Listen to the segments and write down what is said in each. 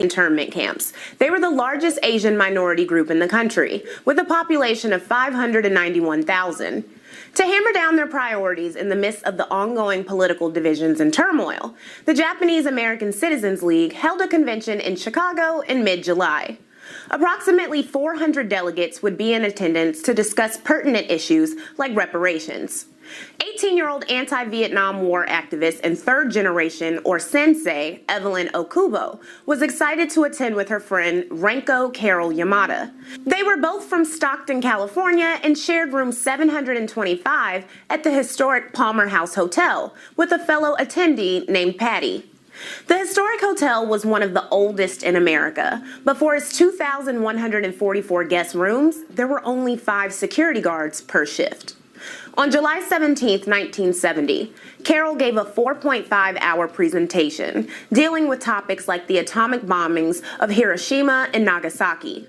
internment camps. They were the largest Asian minority group in the country, with a population of 591,000. To hammer down their priorities in the midst of the ongoing political divisions and turmoil, the Japanese American Citizens League held a convention in Chicago in mid-July. Approximately 400 delegates would be in attendance to discuss pertinent issues like reparations. 18-year-old anti-Vietnam War activist and third generation, or sensei, Evelyn Okubo, was excited to attend with her friend Renko Carol Yamada. They were both from Stockton, California, and shared room 725 at the historic Palmer House Hotel with a fellow attendee named Patty. The historic hotel was one of the oldest in America, but for its 2,144 guest rooms, there were only 5 security guards per shift. On July 17, 1970, Carol gave a 4.5-hour presentation dealing with topics like the atomic bombings of Hiroshima and Nagasaki.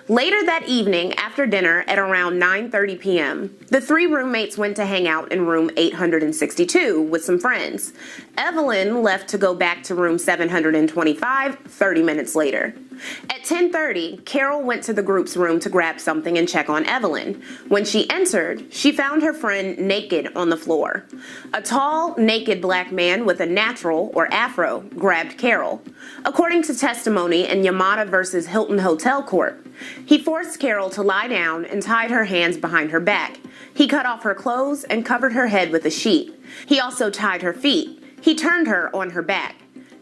Later that evening, after dinner at around 9:30 p.m., the 3 roommates went to hang out in room 862 with some friends. Evelyn left to go back to room 725 30 minutes later. At 10:30, Carol went to the group's room to grab something and check on Evelyn. When she entered, she found her friend naked on the floor. A tall, naked black man with a natural, or afro, grabbed Carol. According to testimony in Yamada versus Hilton Hotel Court, he forced Carol to lie down and tied her hands behind her back. He cut off her clothes and covered her head with a sheet. He also tied her feet. He turned her on her back.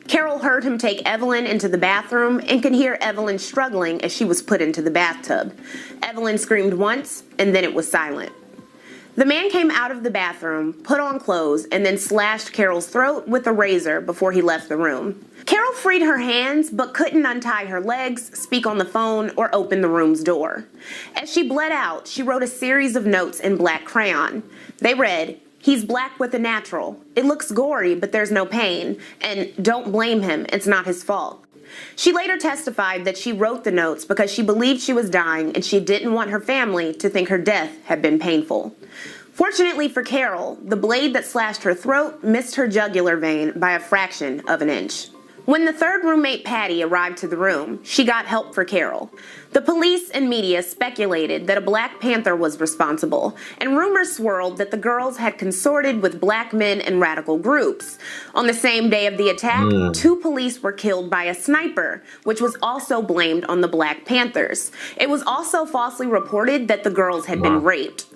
Carol heard him take Evelyn into the bathroom and could hear Evelyn struggling as she was put into the bathtub. Evelyn screamed once, and then it was silent. The man came out of the bathroom, put on clothes, and then slashed Carol's throat with a razor before he left the room. Carol freed her hands, but couldn't untie her legs, speak on the phone, or open the room's door. As she bled out, she wrote a series of notes in black crayon. They read, "He's black with a natural. It looks gory, but there's no pain. And don't blame him. It's not his fault." She later testified that she wrote the notes because she believed she was dying and she didn't want her family to think her death had been painful. Fortunately for Carol, the blade that slashed her throat missed her jugular vein by a fraction of an inch. When the third roommate, Patty, arrived to the room, she got help for Carol. The police and media speculated that a Black Panther was responsible, and rumors swirled that the girls had consorted with black men and radical groups. On the same day of the attack, 2 police were killed by a sniper, which was also blamed on the Black Panthers. It was also falsely reported that the girls had been raped.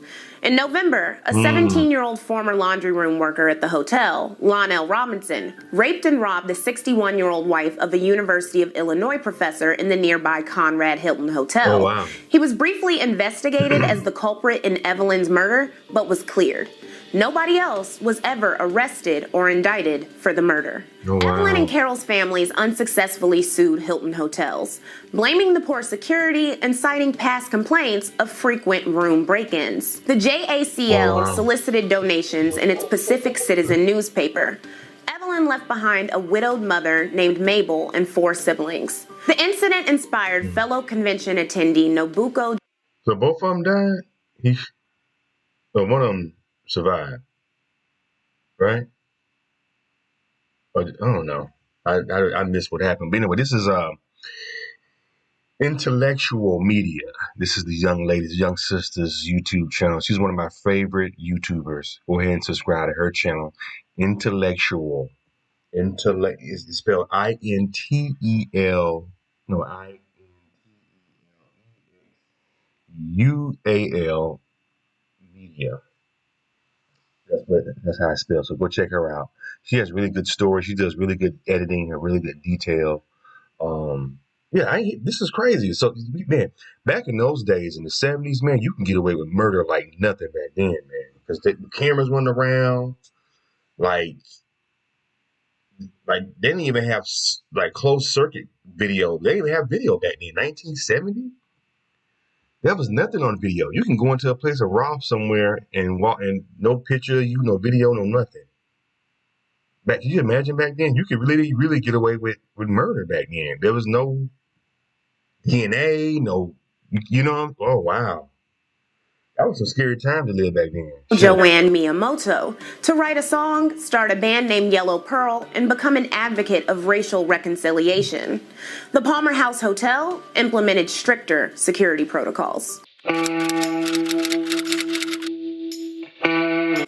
In November, a 17-year-old former laundry room worker at the hotel, Lonnell Robinson, raped and robbed the 61-year-old wife of a University of Illinois professor in the nearby Conrad Hilton Hotel. Oh, wow. He was briefly investigated as the culprit in Evelyn's murder, but was cleared. Nobody else was ever arrested or indicted for the murder. Oh, wow. Evelyn and Carol's families unsuccessfully sued Hilton Hotels, blaming the poor security and citing past complaints of frequent room break-ins. The JACL solicited donations in its Pacific Citizen newspaper. Evelyn left behind a widowed mother named Mabel and 4 siblings. The incident inspired fellow convention attendee Nobuko. So both of them died? But one of them survived, right? Or, I don't know. I missed what happened. But anyway, this is Intellectual Media. This is the young lady's, young sister's YouTube channel. She's one of my favorite YouTubers. Go ahead and subscribe to her channel. Intellectual. Intellect is spelled I-N-T-E-L. No, I-N-T-E-L-U-A-L Media. That's how I spell. So go check her out. She has really good stories. She does really good editing and really good detail. This is crazy. So, man, back in those days, in the 70s, man, you can get away with murder like nothing back then, man. Because the cameras running around, like they didn't even have like closed circuit video. They didn't even have video back then. 1970. There was nothing on video. You can go into a place of rob somewhere and walk, and no picture, no video, no nothing. Can you imagine back then? You could really, really get away with murder back then. There was no DNA, no, oh wow. That was some scary time to live back then. Joanne Miyamoto to write a song, start a band named Yellow Pearl, and become an advocate of racial reconciliation. The Palmer House Hotel implemented stricter security protocols.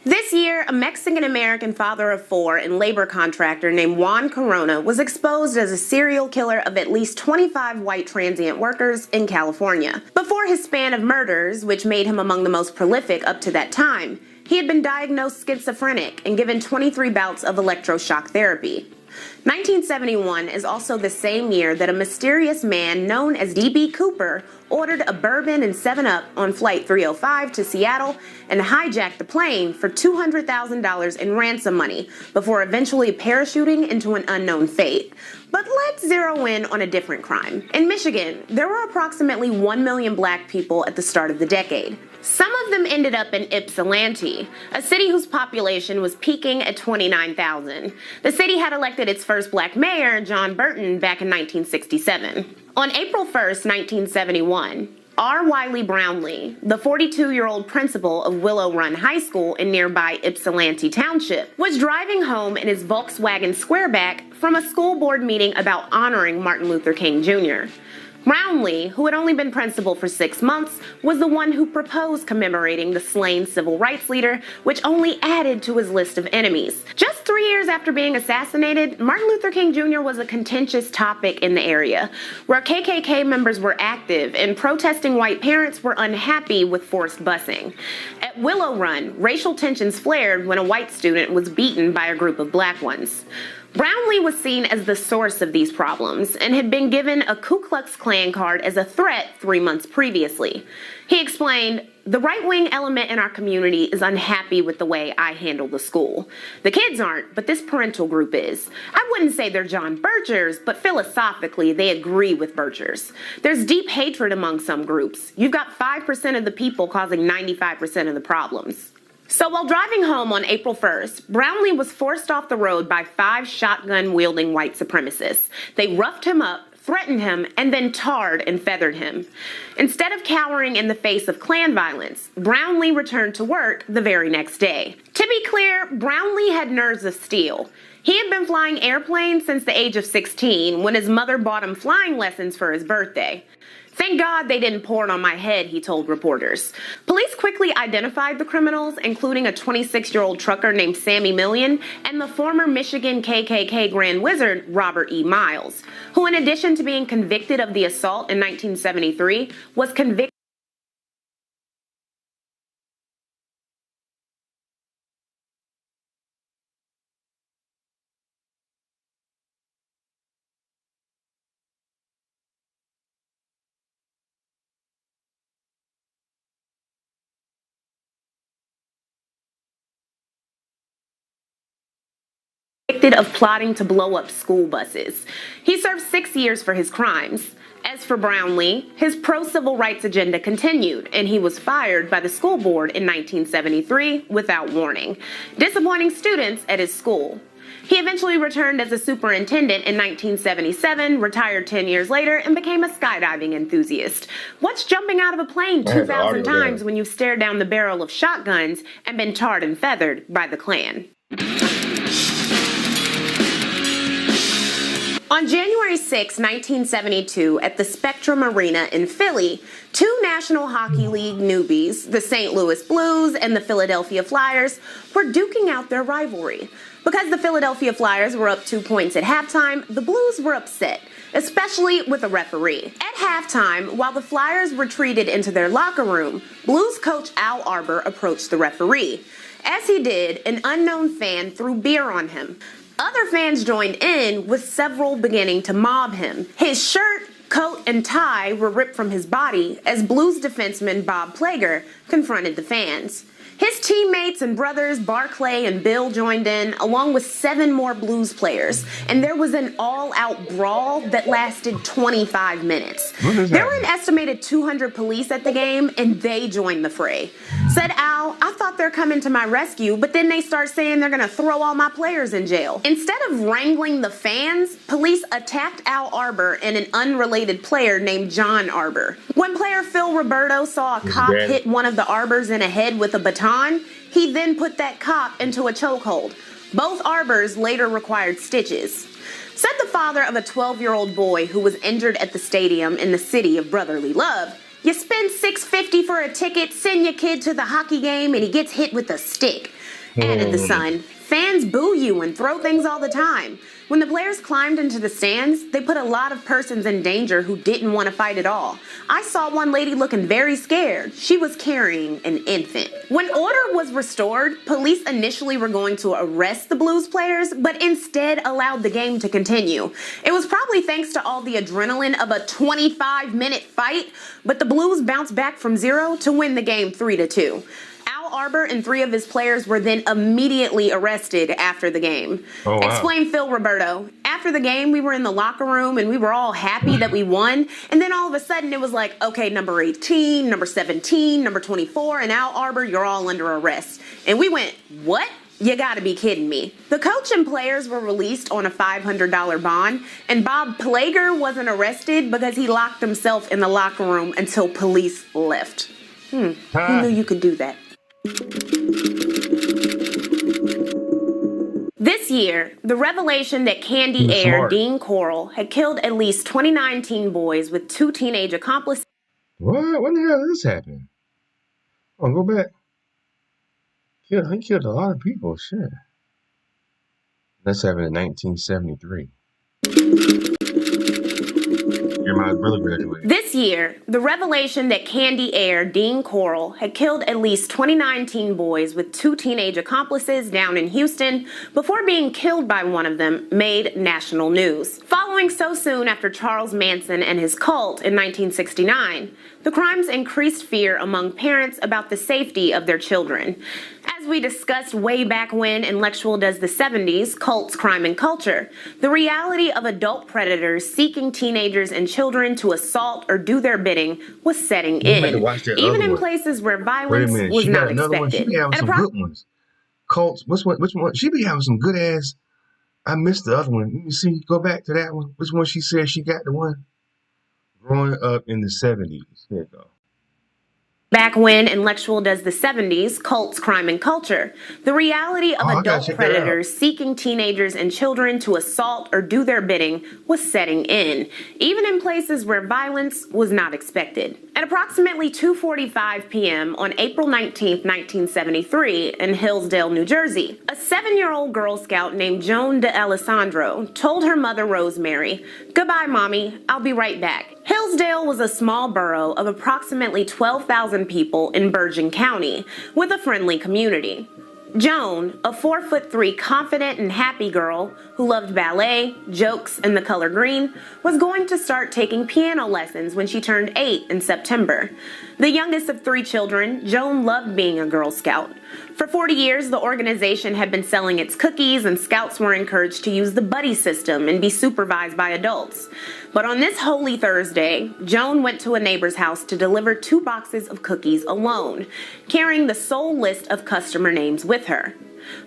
This year, a Mexican-American father of 4 and labor contractor named Juan Corona was exposed as a serial killer of at least 25 white transient workers in California. Before his span of murders, which made him among the most prolific up to that time, he had been diagnosed schizophrenic and given 23 bouts of electroshock therapy. 1971 is also the same year that a mysterious man known as D.B. Cooper ordered a bourbon and 7-Up on Flight 305 to Seattle and hijacked the plane for $200,000 in ransom money before eventually parachuting into an unknown fate. But let's zero in on a different crime. In Michigan, there were approximately 1 million black people at the start of the decade. Some of them ended up in Ypsilanti, a city whose population was peaking at 29,000. The city had elected its first black mayor, John Burton, back in 1967. On April 1st, 1971, R. Wiley Brownlee, the 42-year-old principal of Willow Run High School in nearby Ypsilanti Township, was driving home in his Volkswagen Squareback from a school board meeting about honoring Martin Luther King Jr. Brownlee, who had only been principal for 6 months, was the one who proposed commemorating the slain civil rights leader, which only added to his list of enemies. Just 3 years after being assassinated, Martin Luther King Jr. was a contentious topic in the area, where KKK members were active and protesting white parents were unhappy with forced busing. At Willow Run, racial tensions flared when a white student was beaten by a group of black ones. Brownlee was seen as the source of these problems and had been given a Ku Klux Klan card as a threat 3 months previously. He explained, "The right-wing element in our community is unhappy with the way I handle the school. The kids aren't, but this parental group is. I wouldn't say they're John Birchers, but philosophically they agree with Birchers. There's deep hatred among some groups. You've got 5% of the people causing 95% of the problems." So while driving home on April 1st, Brownlee was forced off the road by 5 shotgun-wielding white supremacists. They roughed him up, threatened him, and then tarred and feathered him. Instead of cowering in the face of Klan violence, Brownlee returned to work the very next day. To be clear, Brownlee had nerves of steel. He had been flying airplanes since the age of 16 when his mother bought him flying lessons for his birthday. "Thank God they didn't pour it on my head," he told reporters. Police quickly identified the criminals, including a 26-year-old trucker named Sammy Millian and the former Michigan KKK Grand Wizard Robert E. Miles, who in addition to being convicted of the assault in 1973, was convicted of plotting to blow up school buses. He served 6 years for his crimes. As for Brownlee, his pro-civil rights agenda continued, and he was fired by the school board in 1973 without warning, disappointing students at his school. He eventually returned as a superintendent in 1977, retired 10 years later, and became a skydiving enthusiast. What's jumping out of a plane 2,000 times when you've stared down the barrel of shotguns and been tarred and feathered by the Klan? On January 6, 1972, at the Spectrum Arena in Philly, 2 National Hockey League newbies, the St. Louis Blues and the Philadelphia Flyers, were duking out their rivalry. Because the Philadelphia Flyers were up 2 points at halftime, the Blues were upset, especially with a referee. At halftime, while the Flyers retreated into their locker room, Blues coach Al Arbor approached the referee. As he did, an unknown fan threw beer on him. Other fans joined in, with several beginning to mob him. His shirt, coat, and tie were ripped from his body as Blues defenseman Bob Plager confronted the fans. His teammates and brothers Barclay and Bill joined in, along with 7 more Blues players, and there was an all-out brawl that lasted 25 minutes. There were an estimated 200 police at the game, and they joined the fray. Said Al, I thought they're coming to my rescue, but then they start saying they're gonna throw all my players in jail. Instead of wrangling the fans, police attacked Al Arbor and an unrelated player named John Arbor. When player Phil Roberto saw a cop hit one of the Arbors in the head with a baton, he then put that cop into a chokehold. Both Arbors later required stitches. Said the father of a 12-year-old boy who was injured at the stadium in the city of brotherly love, you spend $6.50 for a ticket, send your kid to the hockey game, and he gets hit with a stick. Added the son. Fans boo you and throw things all the time. When the players climbed into the stands, they put a lot of persons in danger who didn't want to fight at all. I saw one lady looking very scared. She was carrying an infant. When order was restored, police initially were going to arrest the Blues players, but instead allowed the game to continue. It was probably thanks to all the adrenaline of a 25-minute fight, but the Blues bounced back from 0 to win the game 3-2. Al Arbor and 3 of his players were then immediately arrested after the game. Oh, wow. Explained Phil Roberto. After the game, we were in the locker room and we were all happy that we won. And then all of a sudden it was like, okay, number 18, number 17, number 24, and Al Arbor, you're all under arrest. And we went, what? You gotta be kidding me. The coach and players were released on a $500 bond, and Bob Plager wasn't arrested because he locked himself in the locker room until police left. Who knew you could do that? This year, the revelation that Candy heir Dean Corll had killed at least 29 teen boys with 2 teenage accomplices. What? When the hell did this happen? Oh, go back. He killed a lot of people. Shit. That's happened in 1973. My brother graduated. This year, the revelation that Candy heir Dean Corll had killed at least 29 teen boys with 2 teenage accomplices down in Houston before being killed by one of them made national news. Following so soon after Charles Manson and his cult in 1969, the crimes increased fear among parents about the safety of their children. As we discussed way back when in Lectual Does the 70's, Cults, Crime, and Culture, the reality of adult predators seeking teenagers and children to assault or do their bidding was setting in, even in places where violence was not expected. She be having some good ones. Cults, which one? She be having some good ass. I missed the other one. Let me see. Go back to that one. Which one she said she got the one? Growing up in the 70's. There you go. Back when in Lectual Does the 70's, Cults, Crime, and Culture, the reality of adult predators seeking teenagers and children to assault or do their bidding was setting in, even in places where violence was not expected. At approximately 2:45 p.m. on April 19, 1973, in Hillsdale, New Jersey, a 7-year-old Girl Scout named Joan D'Alessandro told her mother, Rosemary, "Goodbye, Mommy. I'll be right back." Hillsdale was a small borough of approximately 12,000 people in Bergen County, with a friendly community. Joan, a 4'3" confident and happy girl who loved ballet, jokes, and the color green, was going to start taking piano lessons when she turned 8 in September. The youngest of 3 children, Joan loved being a Girl Scout. For 40 years, the organization had been selling its cookies, and scouts were encouraged to use the buddy system and be supervised by adults. But on this Holy Thursday, Joan went to a neighbor's house to deliver 2 boxes of cookies alone, carrying the sole list of customer names with her.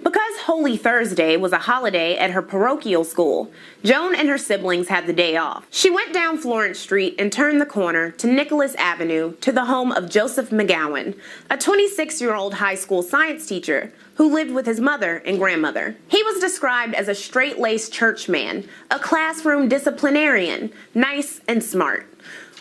Because Holy Thursday was a holiday at her parochial school, Joan and her siblings had the day off. She went down Florence Street and turned the corner to Nicholas Avenue to the home of Joseph McGowan, a 26-year-old high school science teacher who lived with his mother and grandmother. He was described as a straight-laced churchman, a classroom disciplinarian, nice and smart.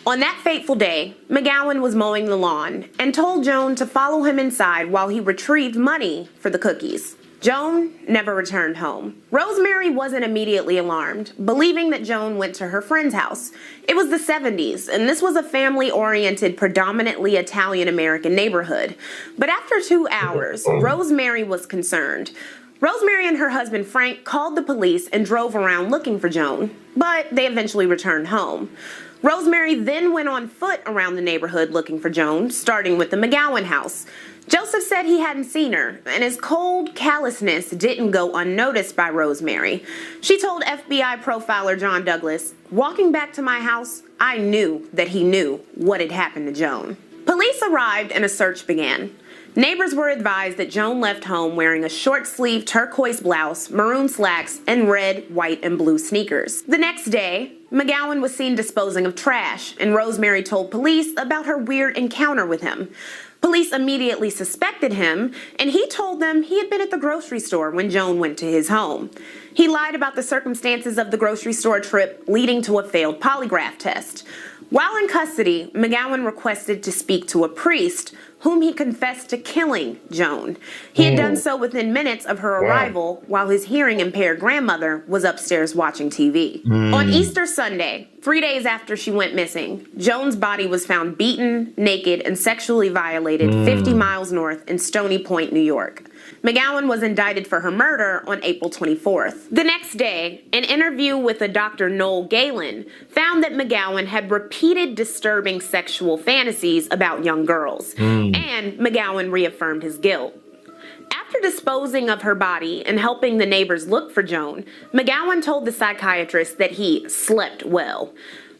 On that fateful day, McGowan was mowing the lawn and told Joan to follow him inside while he retrieved money for the cookies. Joan never returned home. Rosemary wasn't immediately alarmed, believing that Joan went to her friend's house. It was the 70's, and this was a family-oriented, predominantly Italian-American neighborhood. But after 2 hours, Rosemary was concerned. Rosemary and her husband Frank called the police and drove around looking for Joan, but they eventually returned home. Rosemary then went on foot around the neighborhood looking for Joan, starting with the McGowan house. Joseph said he hadn't seen her, and his cold callousness didn't go unnoticed by Rosemary. She told FBI profiler John Douglas, "Walking back to my house, I knew that he knew what had happened to Joan." Police arrived and a search began. Neighbors were advised that Joan left home wearing a short-sleeved turquoise blouse, maroon slacks, and red, white, and blue sneakers. The next day, McGowan was seen disposing of trash, and Rosemary told police about her weird encounter with him. Police immediately suspected him, and he told them he had been at the grocery store when Joan went to his home. He lied about the circumstances of the grocery store trip, leading to a failed polygraph test. While in custody, McGowan requested to speak to a priest, whom he confessed to killing Joan. He had done so within minutes of her arrival, while his hearing-impaired grandmother was upstairs watching TV. On Easter Sunday, 3 days after she went missing, Joan's body was found beaten, naked, and sexually violated 50 miles north in Stony Point, New York. McGowan was indicted for her murder on April 24th. The next day, an interview with a Dr. Noel Galen found that McGowan had repeated disturbing sexual fantasies about young girls, and McGowan reaffirmed his guilt. After disposing of her body and helping the neighbors look for Joan, McGowan told the psychiatrist that he slept well.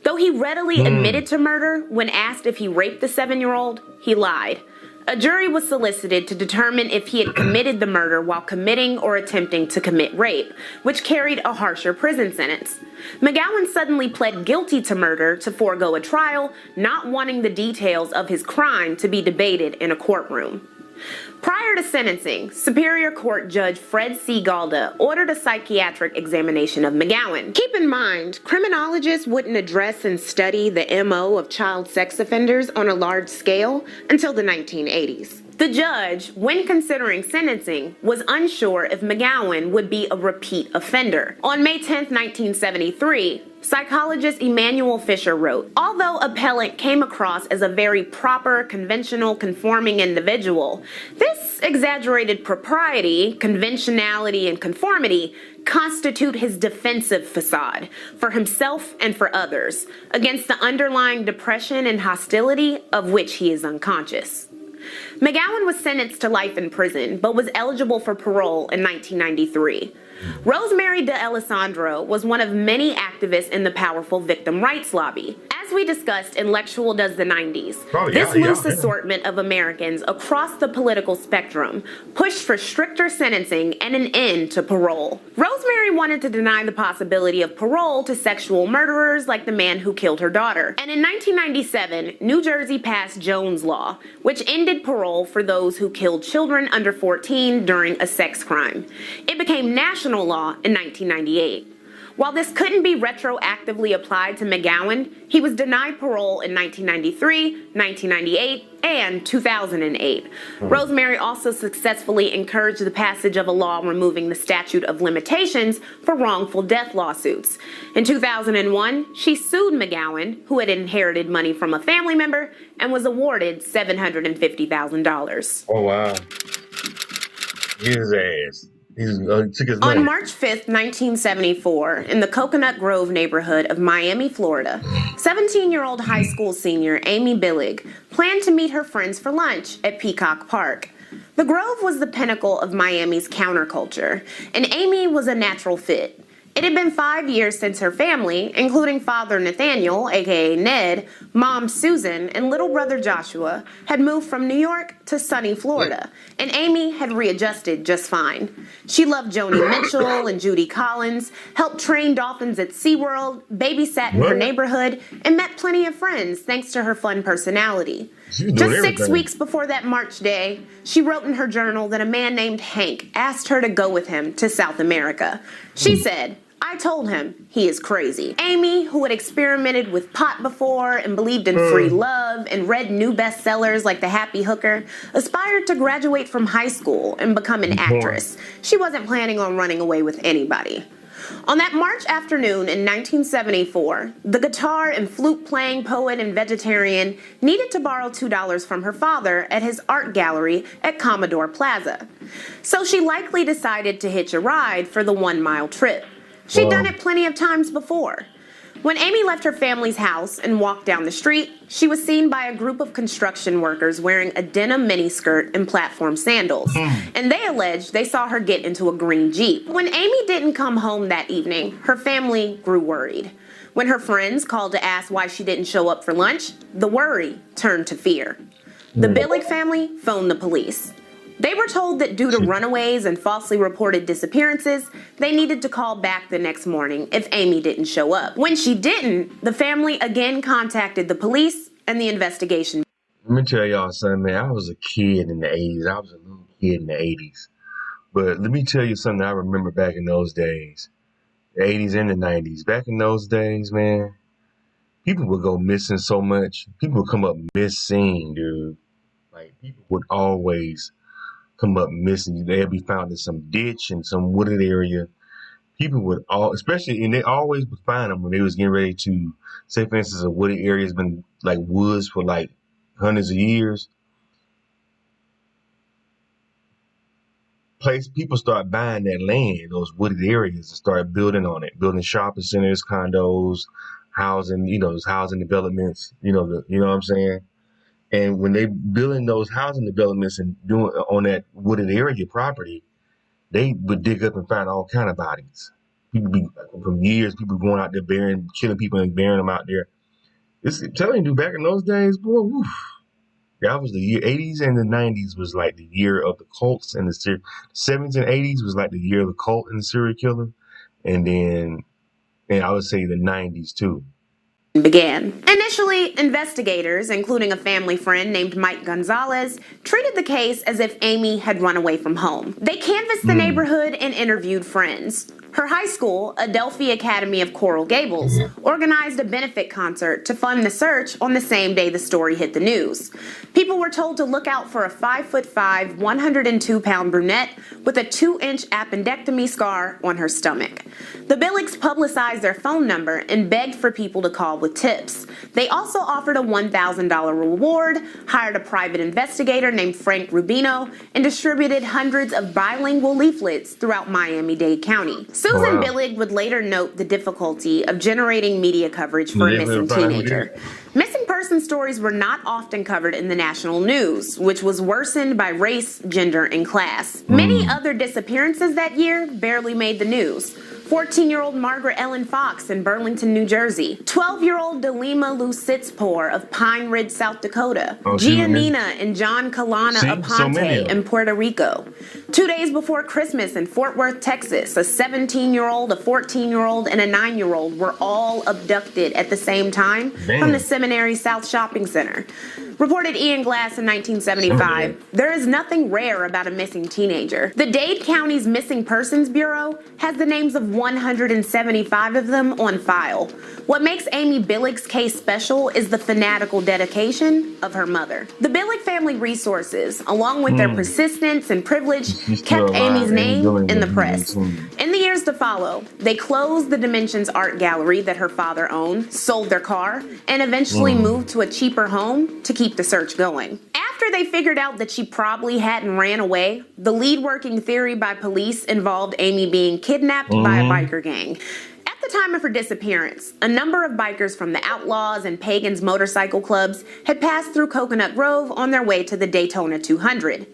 Though he readily admitted to murder when asked if he raped the 7-year-old, he lied. A jury was solicited to determine if he had committed the murder while committing or attempting to commit rape, which carried a harsher prison sentence. McGowan suddenly pled guilty to murder to forego a trial, not wanting the details of his crime to be debated in a courtroom. Prior to sentencing, Superior Court Judge Fred C. Galda ordered a psychiatric examination of McGowan. Keep in mind, criminologists wouldn't address and study the MO of child sex offenders on a large scale until the 1980s. The judge, when considering sentencing, was unsure if McGowan would be a repeat offender. On May 10, 1973, psychologist Emanuel Fisher wrote, "Although appellant came across as a very proper, conventional, conforming individual, this exaggerated propriety, conventionality, and conformity constitute his defensive facade for himself and for others against the underlying depression and hostility of which he is unconscious." McGowan was sentenced to life in prison, but was eligible for parole in 1993. Rosemary D'Alessandro was one of many activists in the powerful victim rights lobby. As we discussed in Lectual Does the 90s, this loose assortment of Americans across the political spectrum pushed for stricter sentencing and an end to parole. Rosemary wanted to deny the possibility of parole to sexual murderers like the man who killed her daughter. And in 1997, New Jersey passed Jones Law, which ended parole for those who killed children under 14 during a sex crime. It became national law in 1998. While this couldn't be retroactively applied to McGowan, he was denied parole in 1993, 1998, and 2008. Rosemary also successfully encouraged the passage of a law removing the statute of limitations for wrongful death lawsuits. In 2001, she sued McGowan, who had inherited money from a family member, and was awarded $750,000. Oh, wow. Get his ass. Took his money. On March 5th, 1974, in the Coconut Grove neighborhood of Miami, Florida, 17-year-old high school senior Amy Billig planned to meet her friends for lunch at Peacock Park. The Grove was the pinnacle of Miami's counterculture, and Amy was a natural fit. It had been 5 years since her family, including father Nathaniel, aka Ned, mom Susan, and little brother Joshua, had moved from New York to sunny Florida, and Amy had readjusted just fine. She loved Joni Mitchell and Judy Collins, helped train dolphins at SeaWorld, babysat in her neighborhood, and met plenty of friends thanks to her fun personality. Just 6 weeks before that March day, she wrote in her journal that a man named Hank asked her to go with him to South America. She said, "I told him he is crazy." Amy, who had experimented with pot before and believed in free love and read new bestsellers like The Happy Hooker, aspired to graduate from high school and become an actress. She wasn't planning on running away with anybody. On that March afternoon in 1974, the guitar and flute-playing poet and vegetarian needed to borrow $2 from her father at his art gallery at Commodore Plaza. So she likely decided to hitch a ride for the 1-mile trip. She'd done it plenty of times before. When Amy left her family's house and walked down the street, she was seen by a group of construction workers wearing a denim miniskirt and platform sandals. And they alleged they saw her get into a green Jeep. When Amy didn't come home that evening, her family grew worried. When her friends called to ask why she didn't show up for lunch, the worry turned to fear. The Billig family phoned the police. They were told that due to runaways and falsely reported disappearances, they needed to call back the next morning if Amy didn't show up. When she didn't, the family again contacted the police and the investigation. Let me tell y'all something, man. I was a kid in the 80s. I was a little kid in the 80s. But let me tell you something I remember back in those days. The 80s and the 90s. Back in those days, man, people would go missing so much. People would come up missing, dude. Like, people would always come up missing. They'd be found in some ditch in some wooded area. People would and they always would find them when they was getting ready to, say for instance, a wooded area has been like woods for like hundreds of years. People start buying that land, those wooded areas, and start building on it, building shopping centers, condos, housing, housing developments, you know what I'm saying? And when they building those housing developments and doing on that wooded area property, they would dig up and find all kind of bodies. From years, people going out there killing people and burying them out there. I'm telling you, dude, back in those days, boy, woof. That was the year 80s and the 90s was like the year of the cults, and the 70s and 80s was like the year of the cult and the serial killer. And I would say the 90s too. Began. Initially, investigators, including a family friend named Mike Gonzalez, treated the case as if Amy had run away from home. They canvassed the neighborhood and interviewed friends. Her high school, Adelphi Academy of Coral Gables, organized a benefit concert to fund the search on the same day the story hit the news. People were told to look out for a 5'5", 102-pound brunette with a 2-inch appendectomy scar on her stomach. The Billigs publicized their phone number and begged for people to call with tips. They also offered a $1,000 reward, hired a private investigator named Frank Rubino, and distributed hundreds of bilingual leaflets throughout Miami-Dade County. Susan Billig would later note the difficulty of generating media coverage for a missing teenager. Missing person stories were not often covered in the national news, which was worsened by race, gender, and class. Many other disappearances that year barely made the news. 14-year-old Margaret Ellen Fox in Burlington, New Jersey. 12-year-old Delima Lou Sitzpour of Pine Ridge, South Dakota. Giannina and John Kalana Aponte in Puerto Rico. 2 days before Christmas in Fort Worth, Texas, a 17-year-old, a 14-year-old, and a 9-year-old were all abducted at the same time from the Seminary South Shopping Center. Reported Ian Glass in 1975, there is nothing rare about a missing teenager. The Dade County's Missing Persons Bureau has the names of 175 of them on file. What makes Amy Billig's case special is the fanatical dedication of her mother. The Billig family resources, along with their persistence and privilege, kept Amy's name in the press. In the years to follow, they closed the Dimensions Art Gallery that her father owned, sold their car, and eventually moved to a cheaper home to keep the search going. After they figured out that she probably hadn't ran away, the lead working theory by police involved Amy being kidnapped by a biker gang. At the time of her disappearance, a number of bikers from the Outlaws and Pagans motorcycle clubs had passed through Coconut Grove on their way to the Daytona 200.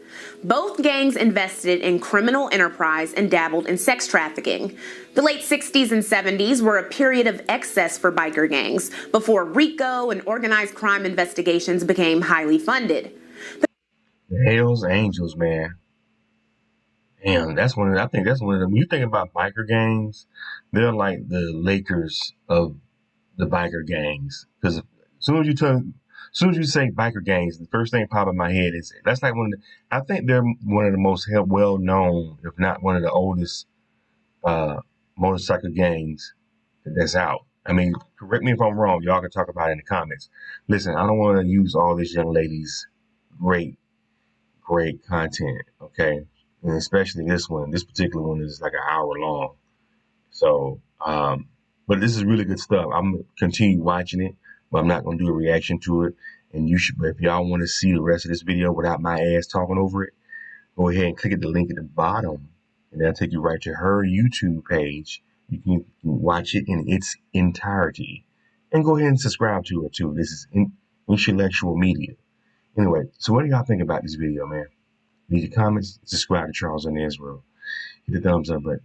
Both gangs invested in criminal enterprise and dabbled in sex trafficking. The late 60s and 70s were a period of excess for biker gangs before RICO and organized crime investigations became highly funded. The Hells Angels, man. Damn, I think that's one of them. When you think about biker gangs, they're like the Lakers of the biker gangs. Because as soon as you say biker gangs, the first thing pop in my head is that's like I think they're one of the most well known, if not one of the oldest motorcycle gangs that's out. I mean, correct me if I'm wrong. Y'all can talk about it in the comments. Listen, I don't want to use all this young lady's great content, okay? And especially this particular one is like an hour long. So, but this is really good stuff. I'm going to continue watching it, but I'm not going to do a reaction to it. And if y'all want to see the rest of this video without my ass talking over it, go ahead and click at the link at the bottom, and that'll take you right to her YouTube page. You can watch it in its entirety. And go ahead and subscribe to it too. This is intellectual media. Anyway, so what do y'all think about this video, man? Leave your comments, subscribe to Charles and Israel. Hit the thumbs up button.